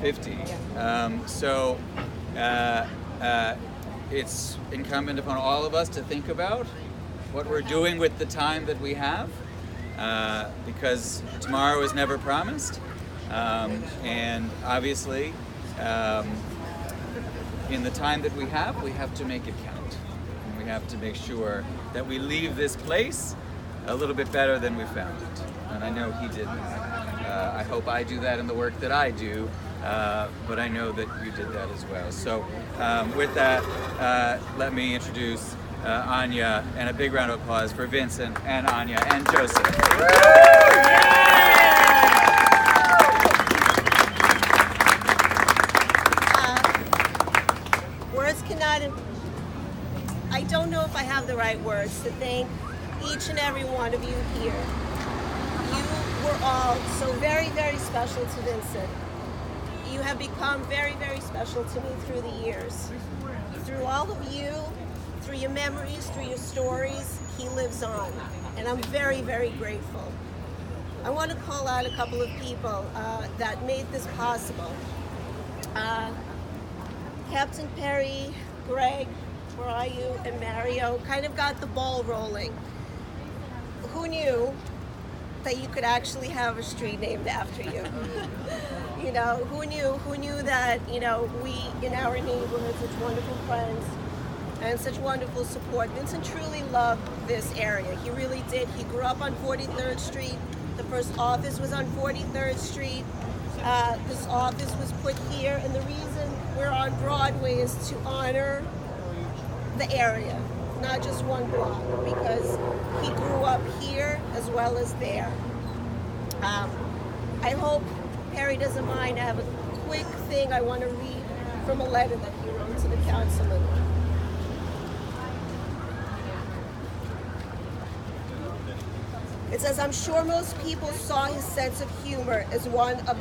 50. It's incumbent upon all of us to think about what we're doing with the time that we have, because tomorrow is never promised. And obviously, in the time that we have to make it count. And we have to make sure that we leave this place a little bit better than we found it. And I know he did that. I hope I do that in the work that I do, but I know that you did that as well. So with that, let me introduce Anya, and a big round of applause for Vincent and Anya and Joseph. Words cannot, I don't know if I have the right words to thank each and every one of you here. You were all so very, very special to Vincent. You have become very, very special to me through the years. Through all of you, through your memories, through your stories, he lives on. And I'm very, very grateful. I want to call out a couple of people that made this possible. Captain Perry, Greg, where are you, and Mario kind of got the ball rolling. Who knew that you could actually have a street named after you? You know, who knew that, you know, we in our neighborhood, such wonderful friends and such wonderful support. Vincent truly loved this area. He really did. He grew up on 43rd Street. The first office was on 43rd Street. This office was put here, and the reason we're on Broadway is to honor the area, not just one block, because he grew up here as well as there. I hope Perry doesn't mind. I have a quick thing I want to read from a letter that he wrote to the councilman. It says, I'm sure most people saw his sense of humor as one of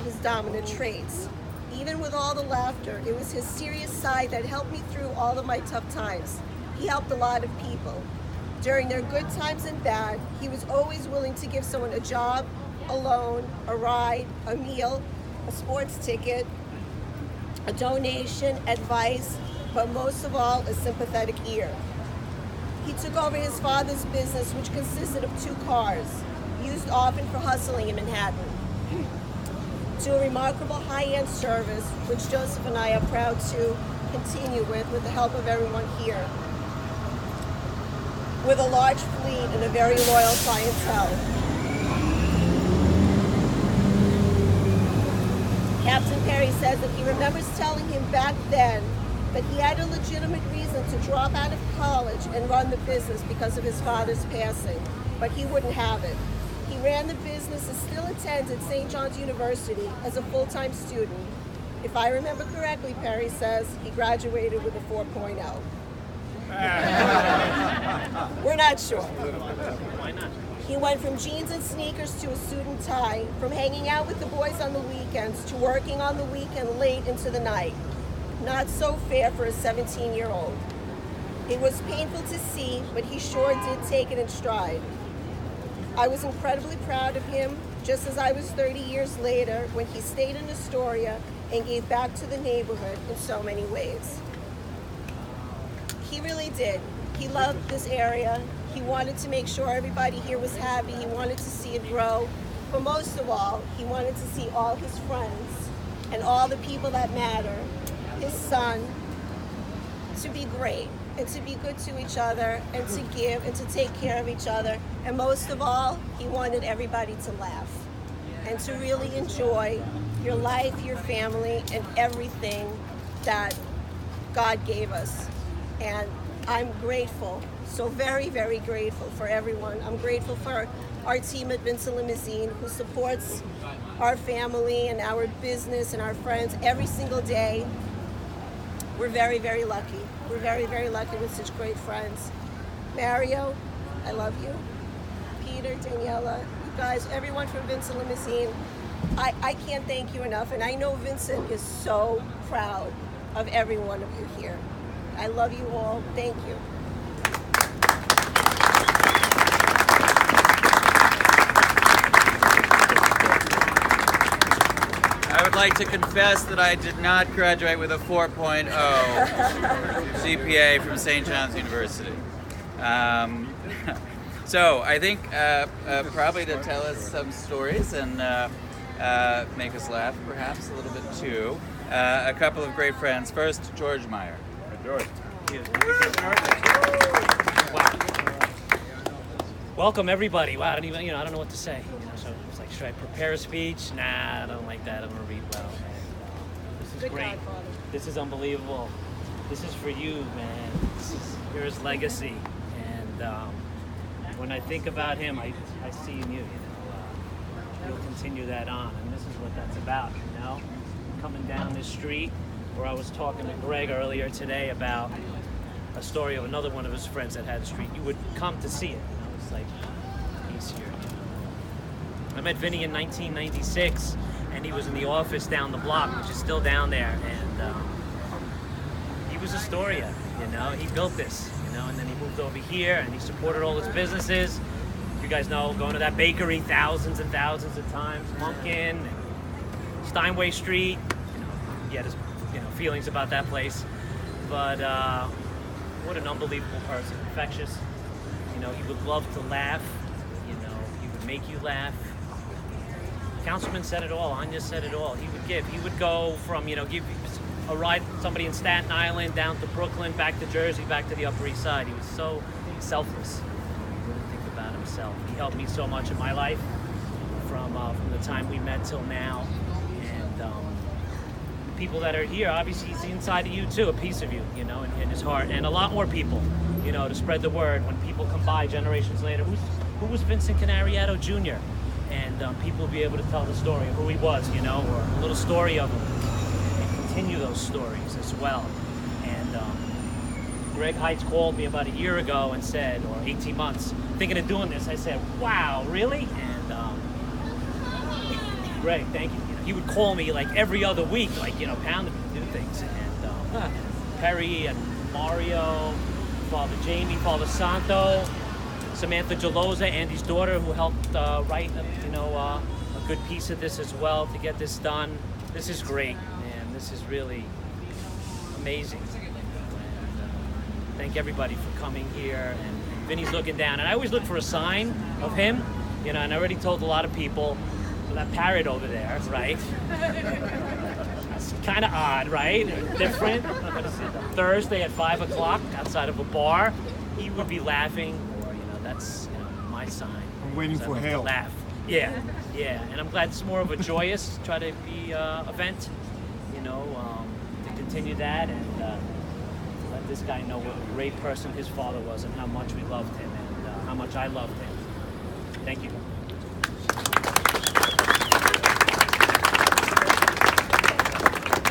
his dominant traits. Even with all the laughter, it was his serious side that helped me through all of my tough times. He helped a lot of people. During their good times and bad, he was always willing to give someone a job, a loan, a ride, a meal, a sports ticket, a donation, advice, but most of all, a sympathetic ear. He took over his father's business, which consisted of 2 cars, used often for hustling in Manhattan, to a remarkable high-end service, which Joseph and I are proud to continue with the help of everyone here, with a large fleet and a very loyal clientele. Captain Perry says that he remembers telling him back then that he had a legitimate reason to drop out of college and run the business because of his father's passing, but he wouldn't have it. He ran the business and still attends at St. John's University as a full-time student. If I remember correctly, Perry says he graduated with a 4.0. We're not sure. Why not? He went from jeans and sneakers to a suit and tie, from hanging out with the boys on the weekends to working on the weekend late into the night. Not so fair for a 17-year-old. It was painful to see, but he sure did take it in stride. I was incredibly proud of him, just as I was 30 years later when he stayed in Astoria and gave back to the neighborhood in so many ways. He really did. He loved this area. He wanted to make sure everybody here was happy. He wanted to see it grow. But most of all, he wanted to see all his friends and all the people that matter, his son, to be great and to be good to each other and to give and to take care of each other. And most of all, he wanted everybody to laugh and to really enjoy your life, your family, and everything that God gave us. And I'm grateful, so very, very grateful for everyone. I'm grateful for our team at Vincent Limousine, who supports our family and our business and our friends every single day. We're very, very lucky. We're very, very lucky with such great friends. Mario, I love you. Peter, Daniela, you guys, everyone from Vincent Limousine, I can't thank you enough. And I know Vincent is so proud of every one of you here. I love you all. Thank you. I would like to confess that I did not graduate with a 4.0 GPA from St. John's University. So I think probably to tell us some stories and make us laugh perhaps a little bit too. A couple of great friends. First, George Meyer. Hi, George. Wow. Welcome everybody. Wow, I don't even, I don't know what to say. So it's like, should I prepare a speech? Nah, I don't like that. I don't want to read well. This is great. This is unbelievable. This is for you, man. You're his legacy. And when I think about him, I see in you. You'll continue that on, and this is what that's about. Coming down this street, where I was talking to Greg earlier today about a story of another one of his friends that had a street. You would come to see it. It's like, he's here. I met Vinny in 1996, and he was in the office down the block, which is still down there, and he was Astoria, he built this, and then he moved over here, and he supported all his businesses. You guys know, going to that bakery thousands and thousands of times, Lumpkin, Steinway Street, he had his feelings about that place, but what an unbelievable person, infectious. He would love to laugh, he would make you laugh. Councilman said it all, Anya said it all. He would go from, give a ride somebody in Staten Island down to Brooklyn, back to Jersey, back to the Upper East Side. He was so selfless. He didn't think about himself. He helped me so much in my life from the time we met till now. And people that are here, obviously he's inside of you too, a piece of you, in his heart. And a lot more people, to spread the word when people come by generations later. Who was Vincent Cannariato Jr.? And people will be able to tell the story of who he was, or a little story of him, and continue those stories as well. And Greg Heitz called me about a year ago and said, or 18 months, thinking of doing this. I said, wow, really? And Greg, thank you. He would call me like every other week, pounding me to do things. And Perry and Mario, Father Jamie, Father Santo, Samantha Geloza, Andy's daughter, who helped write, a good piece of this as well to get this done. This is great, man. This is really amazing. And, thank everybody for coming here. And Vinny's looking down, and I always look for a sign of him, and I already told a lot of people. So that parrot over there, right? That's kind of odd, right? Different. Thursday at 5 o'clock outside of a bar, he would be laughing. That's my sign. I'm waiting for hail. Laugh. Yeah. And I'm glad it's more of a joyous, try to be event, to continue that and let this guy know what a great person his father was and how much we loved him and how much I loved him. Thank you.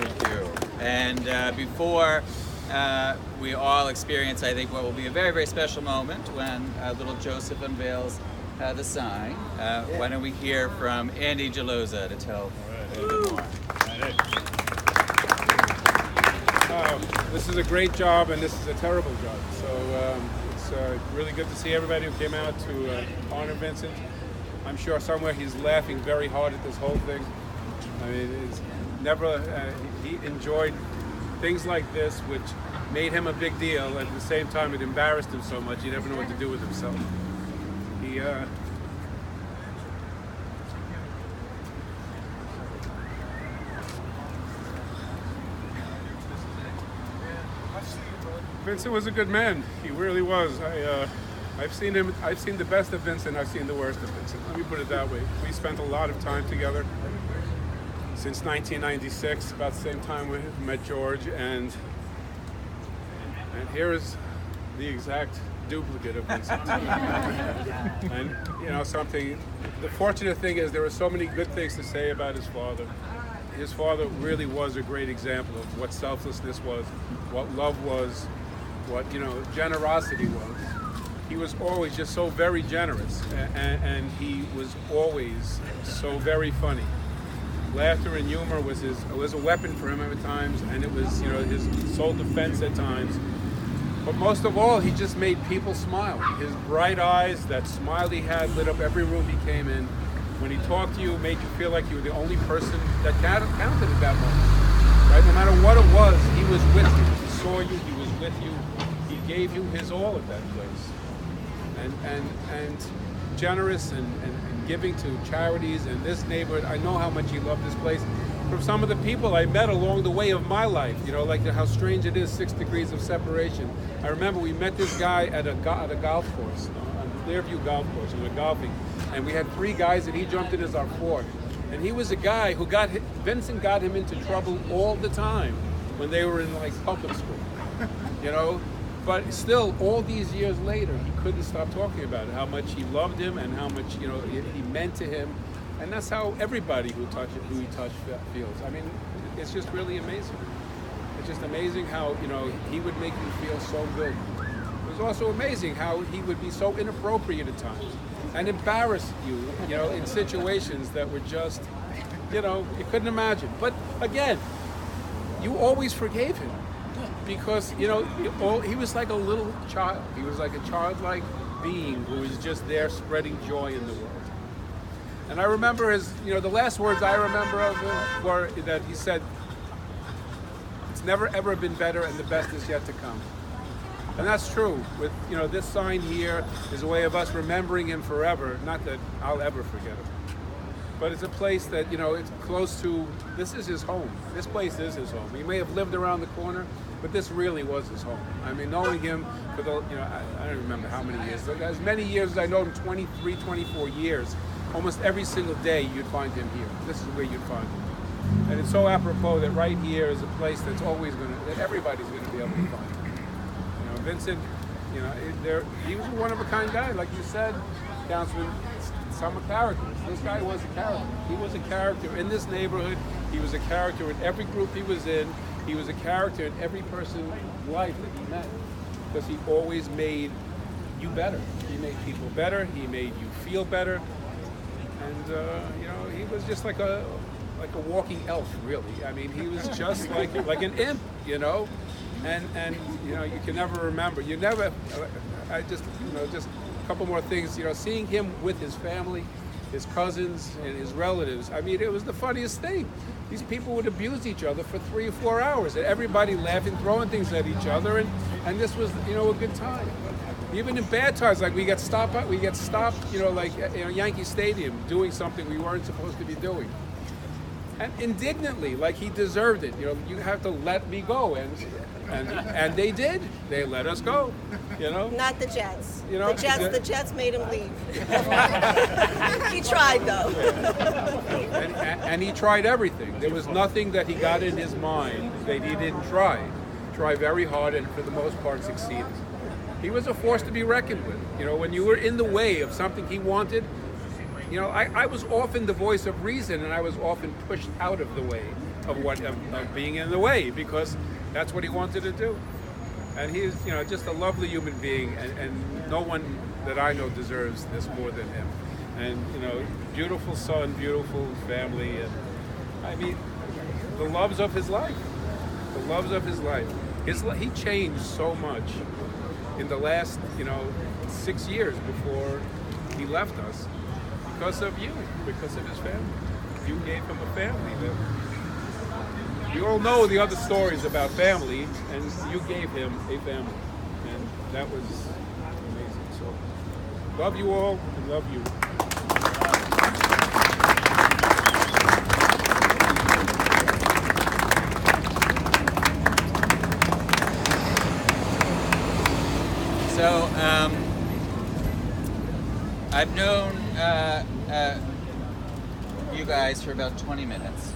Thank you. And before we all experience, I think, what will be a very, very special moment when little Joseph unveils the sign. Why don't we hear from Andy Geloza to tell a little bit more. This is a great job, and this is a terrible job. So it's really good to see everybody who came out to honor Vincent. I'm sure somewhere he's laughing very hard at this whole thing. I mean, it's never. He enjoyed things like this, which made him a big deal. At the same time, it embarrassed him so much he never knew what to do with himself. He Vincent was a good man. He really was. I've seen the best of Vincent. I've seen the worst of Vincent. Let me put it that way. We spent a lot of time together since 1996, about the same time we met George, and here is the exact duplicate of Vincent. And something. The fortunate thing is there are so many good things to say about his father. His father really was a great example of what selflessness was, what love was, what generosity was. He was always just so very generous, and he was always so very funny. Laughter and humor was a weapon for him at times, and it was his sole defense at times. But most of all, he just made people smile. His bright eyes, that smile he had, lit up every room he came in. when he talked to you, made you feel like you were the only person that counted at that moment. Right? No matter what it was, he was with you. He saw you. He was with you. He gave you his all at that place. And generous and giving to charities in this neighborhood. I know how much he loved this place. From some of the people I met along the way of my life, you know, like how strange it is, 6 degrees of separation. I remember we met this guy at a golf course, on the Clearview golf course. We were golfing, and we had 3 guys, and he jumped in as our 4th. And he was a guy who Vincent got him into trouble all the time when they were in like public school, you know. But still, all these years later, he couldn't stop talking about it, how much he loved him and how much, you know, he meant to him. And that's how everybody who he touched feels. I mean, it's just really amazing. It's just amazing how, you know, he would make you feel so good. It was also amazing how he would be so inappropriate at times and embarrass you, you know, in situations that were just, you know, you couldn't imagine. But again, you always forgave him because, you know, he was like a little child. He was like a childlike being who was just there spreading joy in the world. And I remember his, you know, the last words I remember of him were that he said, "It's never ever been better and the best is yet to come." And that's true. With, you know, this sign here is a way of us remembering him forever. Not that I'll ever forget him. But it's a place that, you know, it's close to, this is his home. This place is his home. He may have lived around the corner, but this really was his home. I mean, knowing him for the, you know, I don't remember how many years, but as many years as I know him, 23, 24 years, almost every single day you'd find him here. This is where you'd find him. And it's so apropos that right here is a place that's always going to, that everybody's going to be able to find him. You know, Vincent, you know, he was a one-of-a-kind guy, like you said, Councilman. Some characters. This guy was a character. He was a character in this neighborhood. He was a character in every group he was in. He was a character in every person's life that he met, because he always made you better. He made people better. He made you feel better. And you know, he was just like a walking elf, really. I mean, he was just like an imp, you know. And you know, you can never remember. You never. I just, you know, just a couple more things. You know, seeing him with his family, his cousins, and his relatives. I mean, it was the funniest thing. These people would abuse each other for 3 or 4 hours, and everybody laughing, throwing things at each other, and this was, you know, a good time. Even in bad times, like we get stopped, you know, like, you know, Yankee Stadium, doing something we weren't supposed to be doing. And indignantly, like he deserved it. You know, you have to let me go, and they did. They let us go. You know. Not the Jets. You know, the Jets made him leave. He tried though. And he tried everything. There was nothing that he got in his mind that he didn't try. Try very hard, and for the most part succeeded. He was a force to be reckoned with. You know, when you were in the way of something he wanted. You know, I was often the voice of reason, and I was often pushed out of the way of being in the way, because that's what he wanted to do. And he's, you know, just a lovely human being, and no one that I know deserves this more than him. And, you know, beautiful son, beautiful family, and I mean, the loves of his life. The loves of his life. He changed so much in the last, you know, 6 years before he left us. Because of you, because of his family. You gave him a family. You all know the other stories about family, and you gave him a family. And that was amazing. So, love you all, and love you. So, I've known you guys for about 20 minutes.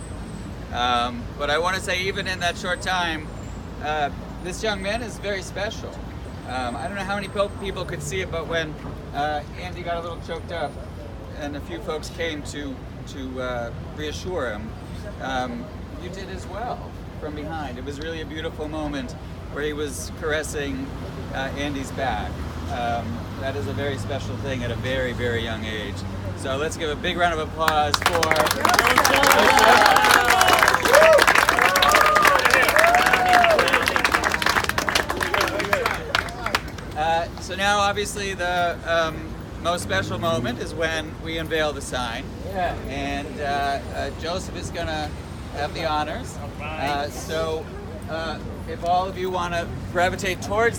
But I want to say, even in that short time, this young man is very special. I don't know how many people could see it, but when Andy got a little choked up and a few folks came to reassure him, you did as well from behind. It was really a beautiful moment where he was caressing Andy's back. That is a very special thing at a very, very young age. So let's give a big round of applause for... So now obviously the most special moment is when we unveil the sign. And Joseph is going to have the honors. So if all of you want to gravitate towards